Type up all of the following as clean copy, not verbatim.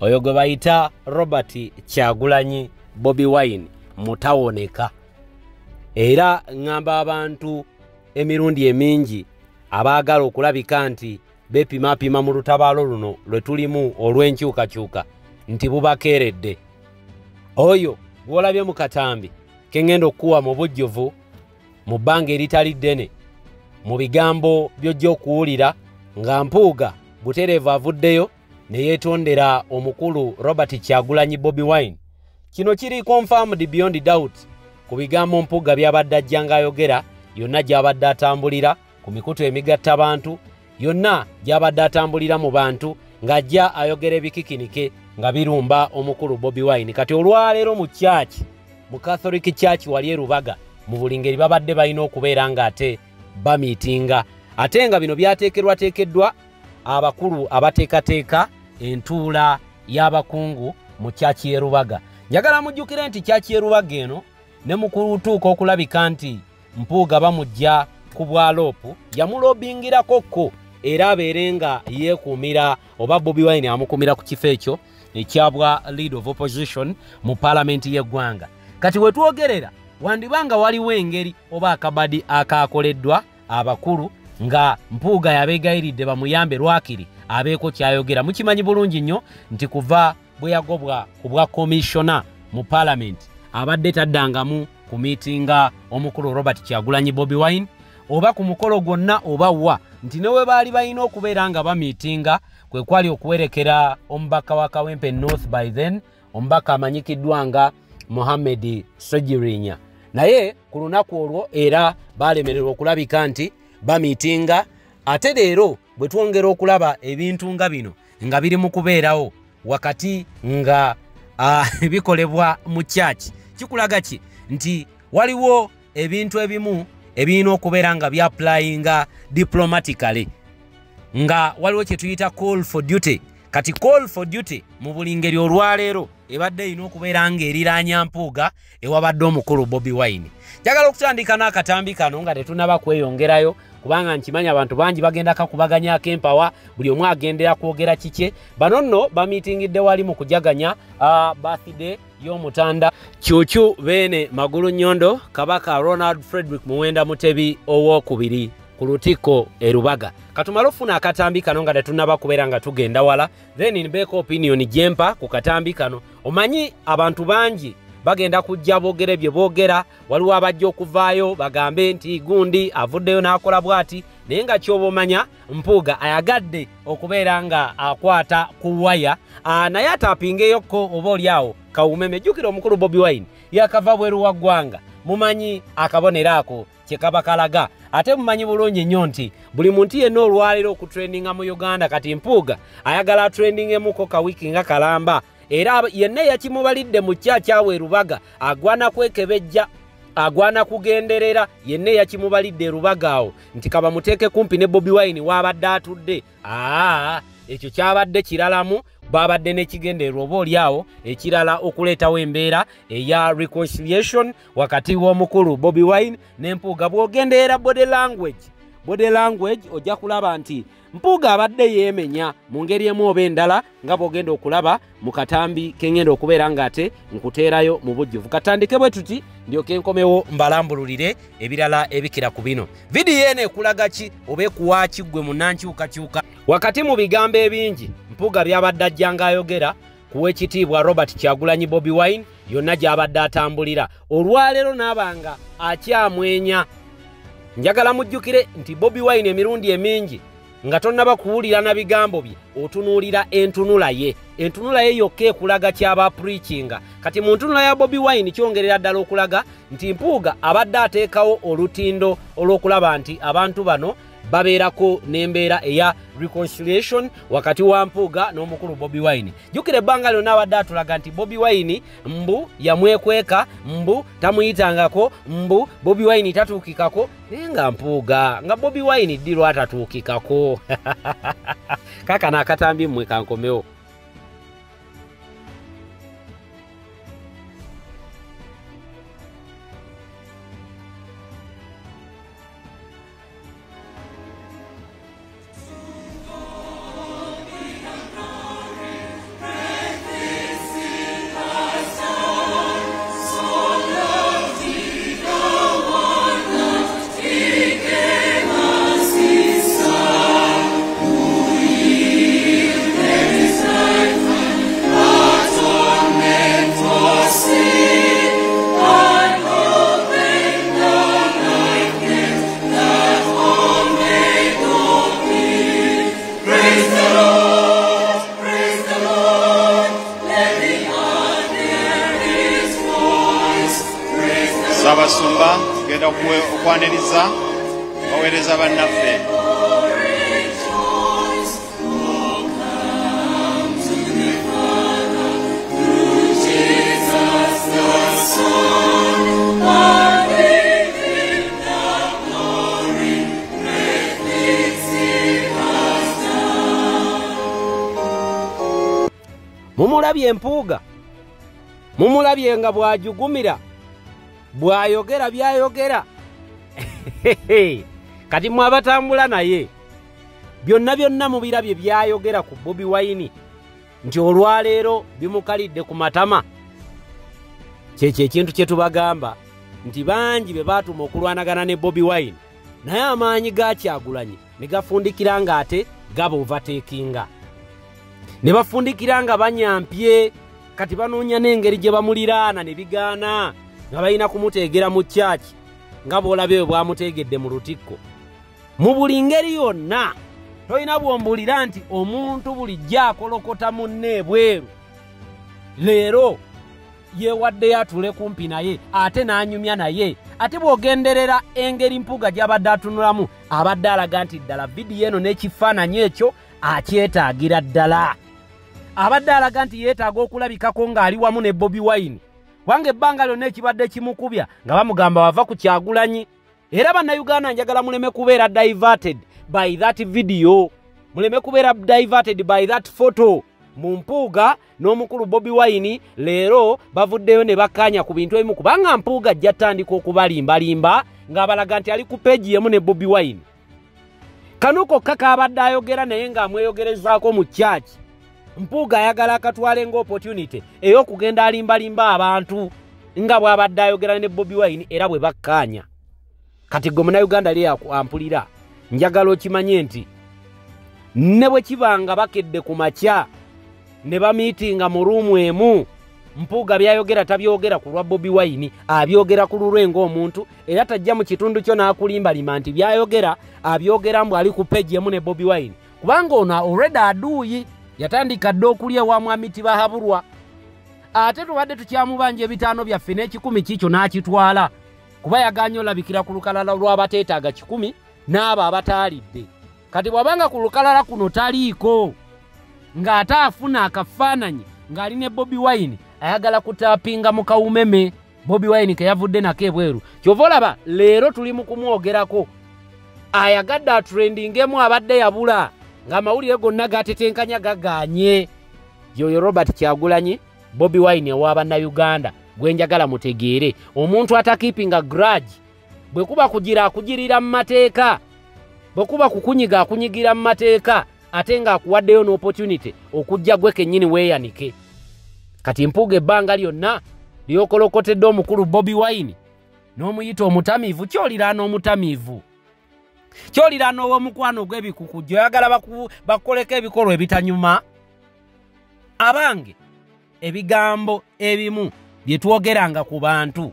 Oyo gwe bayita Robert Kyagulanyi Bobi Wine mutawoneka. Era ngamba abantu emirundi emingi abaagala okulabika nti bepimapima mu lutabaalo luno lwe tulimu olw'enkyukakyuka nti bubakeeredde. Oyo gw'olabye mu katambi kengenda okuwa mu bujjuvu mu bbanga eritali ddene mu bigambo by'ojja okuwulira nga Mpuuga butereevu avuddeyo ne yeetondera omukulu Robert Kyagulanyi Bobi Wine. Kino kiri confirmed beyond doubt ku bigambo Mpuuga by'abadde ajja ng'ayogera, yonna gy'abadde atambulira ku mikutu emigatta bantu, yonna gy'abadde atambulira mu bantu ng'ajja ayogera ebikikinike nga birumba omukulu Bobi Wine. Kati olwaleero mu church, mu Catholic Church wali e Rubaga, mu buli ngeri babadde balina okubeera ng'ate bamiitinga. Ate nga bino byateekeddwa abakulu abateekateeka entuula y'abakungu mu church y'e Rubaga. Njagala mujjukire nti church y'e Rubaga eno ne mu kutuuka okulabika nti Mpuuga bamujja ku bwaloopu yamulobingirako era abeere nga yeekuumira oba Bobi Wine amukuumira ku kifo ekyo ekyabwa lead of opposition mu paalamenti y'eggwanga. Kati we twogerera wandibanga waliwo engeri oba akabadi akaakoleddwa abakulu nga Mpuuga yabeegayiridde bamuyambe lwakiri abeeko kyayogera. Mukimanyi bulungi nnyo nti kuva bwe yagobwa ku bwa komishona mu paalamenti abadde taddangamu ku miitinga omukulu Robert Kyagulanyi Bobi Wine oba ku mukolo gwonna oba wa, nti ne we baali balina okubeera nga bamiitinga kwe kwali okuwerekera omubaka wa Kawempe North by then, omubaka amanyikiddwa nga Mohamed Sejirinya. Naye ku lunaku olwo era baalemererwa okulabika nti bamiitinga. Ate leero bwe twongera okulaba ebintu nga bino nga biri mu kubeerawo wakati nga bikolebwa mu church, kikulaga ki nti waliwo ebintu ebimu ebirina okubeera nga byapplyinga diplomatically, nga waliwo kye tuyita call for duty. Kati call for duty mu buli ngeri olwaleero ebadde erina okubeera ng'eriraanya Mpuuga ewabadde omukulu Bobi Wine. Njagala okutandika n'akatambi kano nga tetunaba kweyongerayo kubanga nkimanya abantu bangi bagenda kakubaganyako empawa, buli omu agendera kwogera kikye. Bano nno bamiitingidde wali mu kujaganya birthday y'omutanda Kyukyu Beene Magulu Nnyondo Kabaka Ronald Frederick Muwenda Mutebi owookubiri ku Lutikko e Rubaga. Katumala ofuna akatambi kano nga tetunaba kubeera nga tugenda wala, then mbeeko opinion gyempa ku katambi kano. Omanyi abantu bangi bagenda kujja boogere bye boogera, waliwo abajja okuvaayo bagambe nti gundi avuddeyo n'akola bw'ati, naye nga ky'oba omanya Mpuuga ayagadde okubeera nga akwata ku waya naye ataapingeyokko oba oliawo kawumeme. Jjukira omukulu Bobi Wine yakava bweru wa ggwanga, mumanyi akabonero ako kye kaba kalaga. Ate mumanyi bulungi nnyo nti buli muntu yenna olwaliro okutrendinga mu Uganda kati Mpuuga ayagala trendingemuko kawiki nga kalamba, era yenna yakimubalidde mu kyakyawe Rubaga agwana kwekebejja, agwana kugenderera, yenna yakimubalidde Rubaga awo nti kaba muteeke kumpi ne Bobi Wine wabadde atudde. Ekyo kyabadde kiralamu, babadde n'ekigendererwa oba oliawo ekirala okuleetawo embeera eya reconciliation wakati w'omukulu Bobi Wine ne Mpuuga. Bw'ogenderera body language ojja kulaba nti Mpuuga abadde yeemenya mu ngeri emu oba endala nga bw'ogenda okulaba mu katambi kengenda okubeera ng'ate nkuteerayo mu bujjuvu. Katandike bwe tuti ndyoke nkomewo mbalambululire ebirala ebikira ku bino. Vidiyo eno ekulaga ki oba ekuwa ki ggwe munnankyukakyuka? Wakati mu bigambo ebingi Mpuuga by'abadde ajja ng'ayogera ku weekitiibwa Robert Kyagulanyi Bobi Wine yonna gy'abadde atambulira, olwaleero n'abanga akyamwenya. Njagala mujjukire nti Bobi Wine emirundi emingi nga tonnaba kuwulira na bigambo bye otunuulira entunula ye. Entunula ye yokka ekulaga kyaba preachinga. Kati mu ntunula ya Bobi Wine kyongerera ddala okulaga nti Mpuuga abadde ateekawo olutindo olw'okulaba nti abantu bano babeerako n'embeera eya reconciliation wakati wa Mpuuga n'omukulu Bobi Wine. Jjukira ebbanga lyonna abadde atulaga nti Bobi Wine mbu yamwekweka, mbu tamuyitangako, mbu Bobi Wine tatuukikako, naye nga Mpuuga nga Bobi Wine ddi lwatatuukikako. Kaakano akatambi mmwe kankomewo. Sabasumba genda okwaniriza baweereza bannaffe. Mumulabye empuuga, mumulabye nga bwajugumira, bwayogera byayogera. Kati mwabatambula naye byonna mubirabye byayogera ku Bobi Wine nti olwaleero bimukalidde ku matama. Kyekyo ekintu kye tubagamba nti bangi be baatuma okulwanagana ne Bobi Wine naye amaanyi ga Kyagulanyi ne gafundikira nga ate gaba overtakinga. Ne bafundikira nga banyampye kati banoonya n'engeri gye bamuliraana ne bigaana nga balina kumuteegera mu kyaki nga bw'olabye bwamuteegedde mu lutikko. Mu buli ngeri yonna tolina bw'ombuulira nti omuntu bulijjo akolokota munne ebweru, leero yeewaddeyo atule kumpi naye ate n'anyumya naye. Ate bw'ogenderera engeri mpuuga gy'abadde atunulamu abadde alaga nti ddala vidiyo eno n'ekifaananyi ekyo akyetaagira ddala. Abadde alaga nti yeetaaga okulabikako ng'ali wamu ne Bobi Wine. Wange ebbanga lyonna ekibadde kimukubya nga bamugamba wava ku Kyagulanyi. Era bannayuganda njagala muleme kubeera diverted by that video, muleme kubeera diverted by that photo. Mu mpuuga n'omukulu Bobi Wine leero bavuddeyo ne bakkaanya ku bintu ebimu kubanga mpuuga ajja tandika okubalimbalimba ng'abalaga nti ali ku peegi yemu ne Bobi Wine. Kano kokka kaabadde ayogera naye ng'amweyogerezaako mu kyaki. Mpuuga ayagala akatwale ng'opportunity ey'okugenda alimbalimba abantu nga bw'abadde ayogera ne Bobi Wine era bwe bakkaanya. Kati gwe Munnayuganda li ampulira njagala okimanye nti ne bwe kibanga bakedde ku makya ne bamiitinga mu ruumu emu, Mpuuga byayogera tabyogera ku lwa Bobi Wine, abyogera ku lulwe ng'omuntu era tajja mu kitundu kyo n'akulimbalima nti byayogera abyogera mbu ali ku peegi emu ne Bobi Wine kubanga ono already aduuyi yatandika dde okulya ewamu amiti bahabulwa. Ate tubadde tukyamubanja ebitaano byaffe n'ekikumi kikyo n'akitwala kuba yaganye olabikira ku lukalala lw'abateetaaga 10 n'abo abataalidde. Kati bw'abanga ku lukalala kuno taliiko ng'ate afuna akafaananyi ng'ali ne Bobi Wine ayagala kutaapinga mu kawumeme Bobi Wine ke yavudde nako ebweru. Kyova olaba leero tuli mu kumwogerako ayagadde atrendingemu abadde yabula ng'amawulire gonna gatetenkanya gaganye. Yoyo Robert Kyagulanyi Bobi Wine ow'Abannayuganda gwe njagala mutegeere omuntu atakeepinga grudge bwe kuba kugira akugirira mu mateeka, bwe kuba kukunyiga akunyigira mu mateeka ate ng'akuwaddeyo n'opportunity okujja gwe kennyini weeyanike. Kati Mpuuga ebbanga lyonna ly'okolokotedde omukulu Bobi Wine n'omuyita omutamiivu. Kyoliraana omutamiivu, kyoliraana ow'omukwano gw'ebikukujjo oyagala bakoleko ebikolwa ebitanyuma. Abange ebigambo ebimu bye twogeranga ku bantu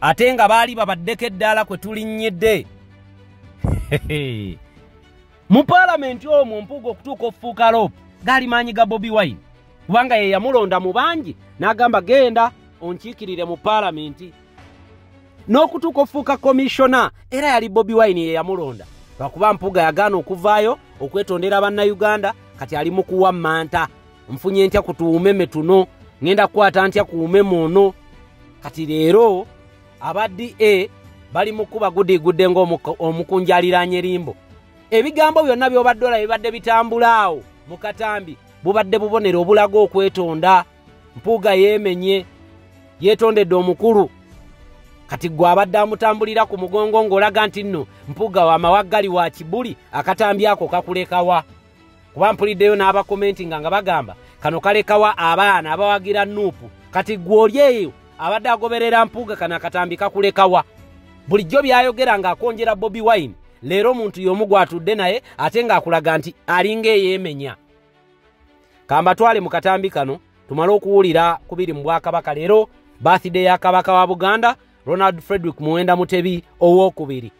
ate nga baali babaddeko eddaala kwe tulinnyedde. Mu paalamenti omwo Mpuuga okutuuka okufuuka loopu gaali maanyi ga Bobi Wine kubanga ye yamulonda mu bangi n'agamba genda onkiikirire mu paalamenti. N'okutuuka okufuuka komishona era yali Bobi Wine ye yamulonda lwakuba Mpuuga yagaana okuvaayo okwetondera Bannayuganda. Kati ali mu kuwammanta nfunye ntya ku tuwumeme tuno, ngenda kukwata ntya ku wumeme ono. Kati leero abaddi bali mu kuba gudigudde ng'omukunjaliranye limbo. Ebigambo byonna by'obadde olaba bibadde bitambulaawo mu katambi bubadde bubonera obulaga okwetonda. Mpuuga yeemenye yeetondedde omukulu. Kati gwe abadde amutambulira ku mugongo ng'olaga nti nno Mpuuga w'amawaggali wa kibuli akatambi ako kakulekawa. Kuba mpuliddeyo n'abakomenti nga bagamba kano kalekawa abaana abawagira Nuupu. Kati gwe oli eyo abadde agoberera Mpuuga kano akatambi kakulekawa. Bulijjo byayogera ng'akonjera Bobi Wine leero omuntu y'omu gwatudde naye ate ng'akulaga nti alinga eyeemenya. Kambatwale mu katambi kano tumale okuwulira ku biri mu Bwakabaka. Leero birthday ya Kabaka wa Buganda Ronald Frederick Muwenda Mutebi owookubiri.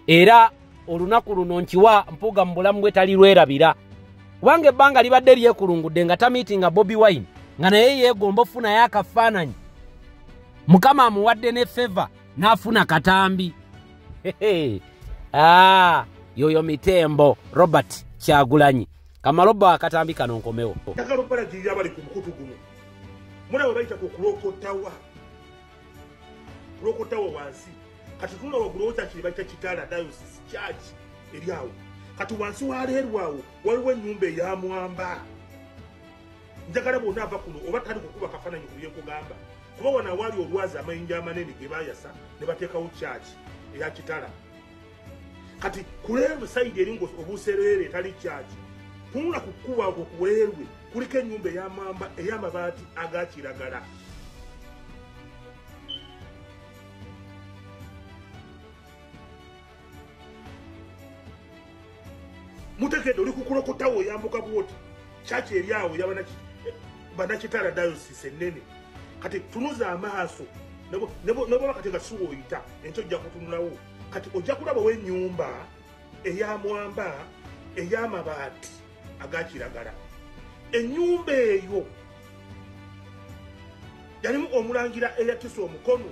Era olunaku luno nkiwa mpuga mu bulamu bwe tali lwerabira kubanga ebbanga libadde lyekulungudde nga tamiitinga Bobi Wine nga naye yeegomba ofunayo akafaananyi Mukama amuwadde ne feva n'afuna katambi. Yoyo Mitembo Robert Kyagulanyi Kamaloba akatambi kano nkomewo. Ndagala okubalagira abali ku mukutu guno. Mulabe bayita ku kulokotawa. Kulokotawa wansi. Kati tuna waguloza kiri bayita Kitala Diocese Church eryawo. Kati wansi waleerwawo waliwo ennyumba eya Mwamba. Njagala bonna ava kuno oba tali kukuba kafaananyi ku bye nkugamba. Kuba wana wali olwazi amayinja amanene ge baayasa ne bateekawo church eya Kitala. Kati kuleero sayidi eringo obusereere etali church. Tunula kukuba okuweerwe kuliko ennyumba ey'amamba ey'amabaati aga kiragala. Mutekedde oli kukulokotawo oyambuka bwoti church eryawo Banakitala Diocese ennene. Kati tunuza amaaso nebo bakati nga siwo oyita enkyo ojja kutunulawo. Kati ojja kulabawo ennyumba ey'amwamba ey'amabaati aga kiragala. Ennyumba eyo yalimu omulangira eyatisa omukono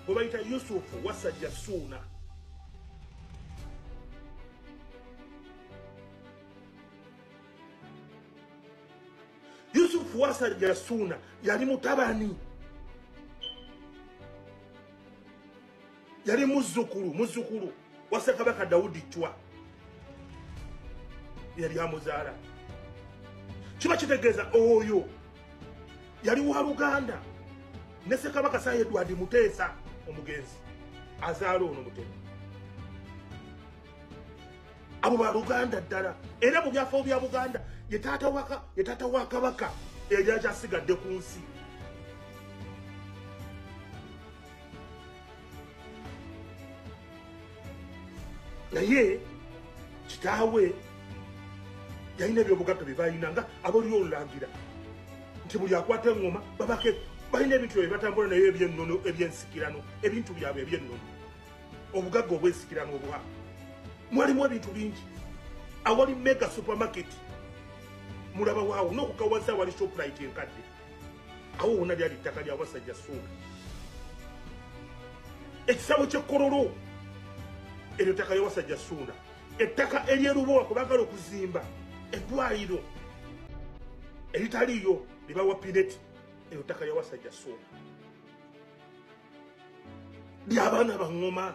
gwe bayita Yusufu Wasajja Ssuuna. Yusufu Wasajja Ssuuna yali mutabani, yali muzzukulu wa Ssekabaka Dawudi Chwa yali amuzaala. Kiba kitegeeza oyo yali wa Luganda ne Ssekabaka Sir Edward Muteesa omugenzi azaala ono Mutemi. Abo ba Luganda ddala era mu byafo bya Buganda ye taata wa Kabaka eyali akyasigadde ku nsi. Naye kitaawe yalina ebyobugatto bye balina nga abali olulangira nti buli akwata engoma babake balina ebintu bye batambula naye ebyennono ebyensikirano ebintu byabwe ebyennono obugagga obwensikirano obuha. Mwalimu ebintu bingi awali mega supermarket mulaba waawo n'okukawaza wali Shoprite enkadde awo wonna lyali ttaka lya Wasajja Ssuuna. Ekisabo ky'ekkololo eryo ttaka lya Wasajja Ssuuna. Ettaka ery'erubowa kwe baagala okuzimba eddwaliro eritaliyo lye bawa Pineti eryo ttaka lya Wasajja Ssuuna. Ly'abaana baŋŋoma.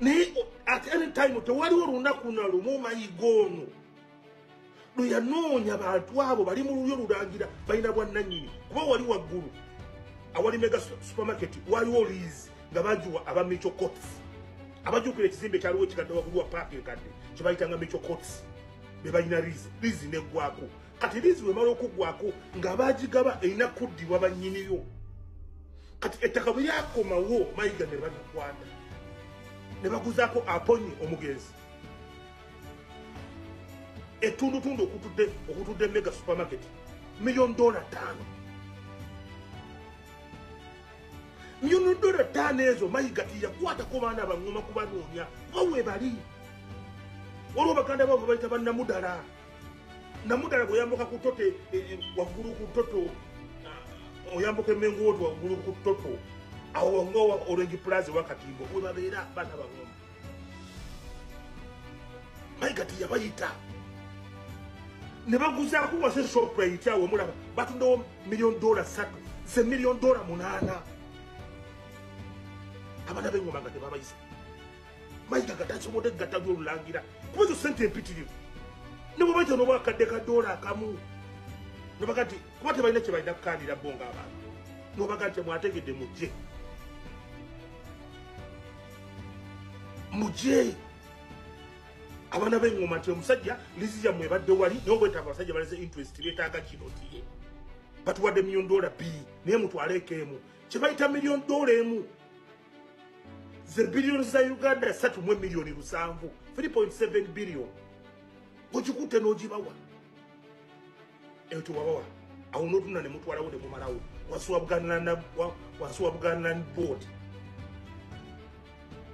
Naye at any time tewaliwo olunaku na lumu mayiga ono lwe yanoonya bantu abo bali mu lulyo lulangira balina bwannannyini kuba wali waggulu awali mega supermarket waliwo liizi nga bagiwa aba Mitchell Courts. Abajjukira ekizimbe kyaliwo ekigadde waggulu wa paaka enkadde kye bayitanga Mitchell Courts be balina liizi neggwako. Kati liizi wemala okuggwako nga bagigaba erina kuddibwa bannyiniyo. Kati ettaka bwe lyakomawo mayiga ne balikwata ne baguzaako aponyi omugenzi etundutundu okutudde mega supermarket $1 million. $1 million ezo mayiga tiyakwatako baana baŋŋoma kubanoonya kuba weebali. Waliwo baganda baabo bayita bannamudala. Namudala bw'oyambuka ku tote waggulu ku toto oyambuka emengooti waggulu ku toto awo wangowa Orange Plaza wakatimbo we babeera baana baŋŋoma. Mayiga tiyabayita ne baguzaako wase Shoprite awo mulaba batundawo $3 million ze $1 million 8. Abaana b'engoma nga tebabayisa. Mayiga gatasobodde gatta by'olulangira kuba ezo ssente empitirivu ne bwe bayita n'obwakadde ka $1 akamu ne baga nti kuba tebalina kye balina kukandira bo ng'abantu n'obaga nti mwategedde mujje abaana b'engoma nti omusajja liizi yammwe ebadde wali naye obwetaaga abasajja baleze interest beetaaga kino tiye batuwadde $1 million naye mutwaleeko emu kye bayita $1 million emu ze billioni za Uganda 3 million 7 3.7 billion ogikutte n'ogibawa eyo tewabawa awo n'otuna ne mutwalawo ne mumalawo wasuwa Buganda Land Board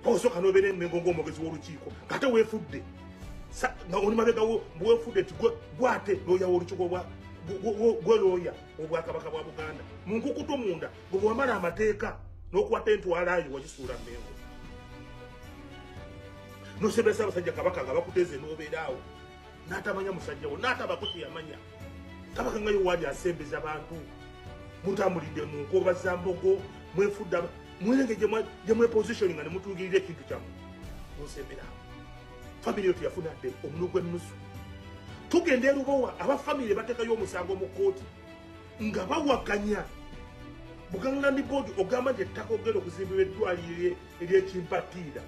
osooka n'obeera emmengo ng'omwogezi w'olukiiko ng'ate weefudde nga oli mabegawo weefudde nti gwate looya w'olukiiko gwe looya obwakabaka bwa Buganda mu nkukutu munda gwe bwamala amateeka n'okwata entwalaayo wagisuula mmengo n'osembesa abasajja kabaka nga bakuteeze n'obeeraawo n'atamanya musajjawo n'atabako teyamanya kabaka nga yo waali asembeza bantu mutambulidde mu nkoba za mbogo mwefudda mwenge gye mwepositioning nga ne mutuugirira ekintu kyammwe n'osemberaawo famire yo teyafuna dde omunu gw'ennusu tugenda e Lubowa abafamire bateekayo omusango mu kooti nga bawakanya Buganda Land Board ogamba nti ettaka ogenda okuzimbibwa eddwaliro ery'ekimpatiira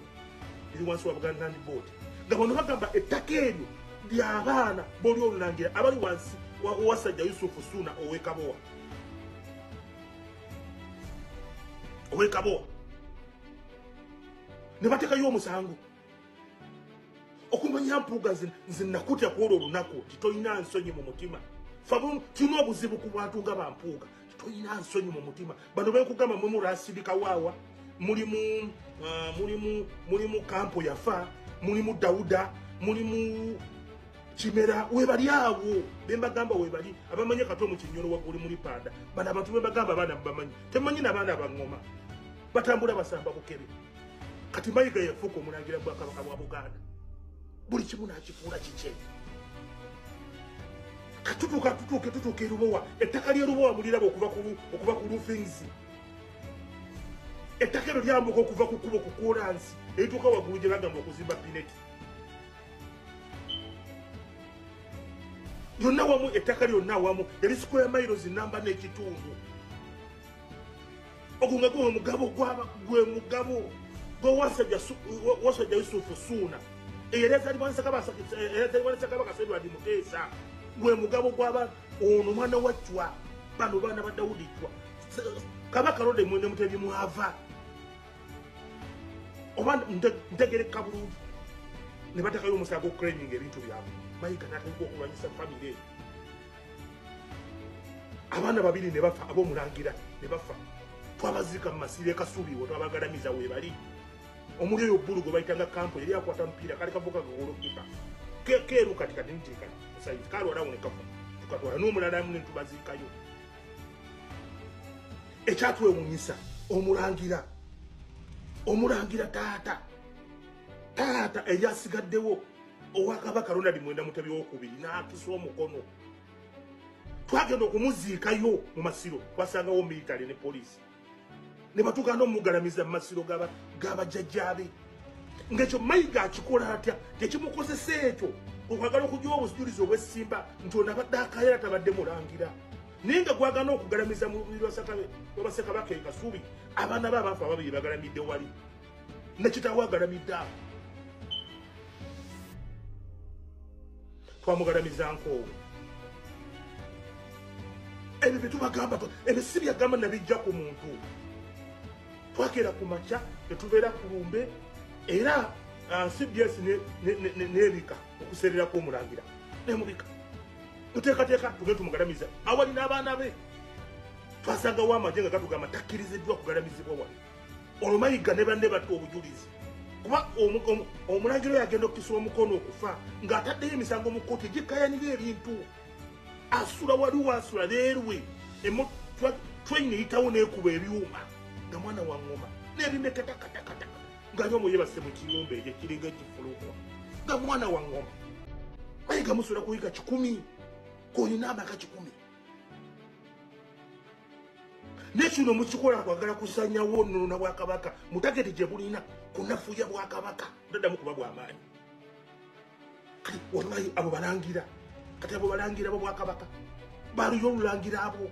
eri wansi wa Buganda Land Board nga bano bagamba ettaka eryo ly'abaana b'oli olulangira abali wansi wasajja Yusufu Ssuuna ow'Ekabowa ne bateekayo omusango okumanya mpuuga nze nakutya kwolwo olunaku titolina nsonyi mu mutima fabu tulina obuzibu ku bantu nga bampuuga titolina nsonyi mu mutima bano benkugamba mwe Rashid Kawaawa mulimu Kampo yafa mulimu Dawuda mulimu Kimera webali awo bembagamba webali abamanye kato mu Kinyolo waguli muri Panda bana abantu bembagamba abaana bamanyi temanyi n'abaana abangoma batambula basamba bukebe kati Mayiga yafuuka omulangira gwa Kabaka bwa Buganda buli kimu n'akifuula kike katutuuka e Lubowa ettaka ly'e Lubowa muliraba okuva ku Lufinzi ettaka eryo lyambuka okuva ku kkubo ku Koolansi erituuka waggulu gye bagamba okuzimba Pineti yonna wamu ettaka lyonna wamu yali square miles namba n'ekitundu ogwo nga gwe mugabo gwe wasajja Yusufu Ssuuna eyazalibwa Kabaka Edward Muteesa gwe mugabo gw'aba ono mwana wa Chwa bano baana ba Daudi Chwa Kabaka Lode mwene Mutebi mwava oba ntegereka bulungi ne batekayo omusango claiming ebintu byabwe Mayiga n'atandika okulwanyisa famire eyo abaana babiri ne bafa ab'omulangira ne bafa twabaziika mu masiro e Kasubi twabagalamiza weebali omuli oyo Bulugo bayitanga Kampo yali akwata mupiira kali kavuka golokipa keeru kati ntiika musaizi kalwalawo ne kafa tukatwala n'omulala amu ne tubaziikayo ekyatwewuunyisa omulangira taata eyasigaddewo owa Kabaka Ronald Mwenda Mutebi w'okubiri n'akisa omukono twagenda okumuziikayo mu masiro twasangawo military ne poliisi ne batugana omugalamiza mu masiro g'abajjajjaabe ng'ekyo Mayiga akikola atya tekimukozesa ekyo okwagala okugiwa obujulizi obw'essimba nti ono abadde akaayera tabadde mulangira naye nga gwagana okugalamiza mu lubiri lwa Ssekabaka e Kasubi abaana be abaafa ababiri bagalamidde wali ne kitaawe agalamidde awo twamugalamiza nkoowe ebyo bye tubagamba ebyo si byagamba nabijja ku muntu twakeera ku makya tetubeera ku lumbe era CBS n'ebika okuseererako omulangira nemubika tuteekateeka tugende tumugalamiza awali n'abaana be twasangawo amagye nga gatugamba takkiriziddwa kugalamizibwa wali olwo Mayiga ne banne batta obujulizi kuba omulangira oyo agenda okukisa omukono okufa ng'ataddeyo emisango mu kkooti egikkayanira ebintu asula wali waasula leerwe train eyitawo n'ekuba ebyuma nga mwana wa ngoma n'ebimekatakatakataka nga nyomo yebase mu kiyumba ekyo kiringa ekifulukwa nga mwana wa ngoma Mayiga musula kuyiga 10 koyina amaka 10 nekino mukikola kwagala kusanyawo nno na Bwakabaka mutageti gye bulina kunafuya Bwakabaka dadamu kuba bw'amaanyi wallahi abo balangira kati abo balangira bo Bwakabaka baluyo olulangira abo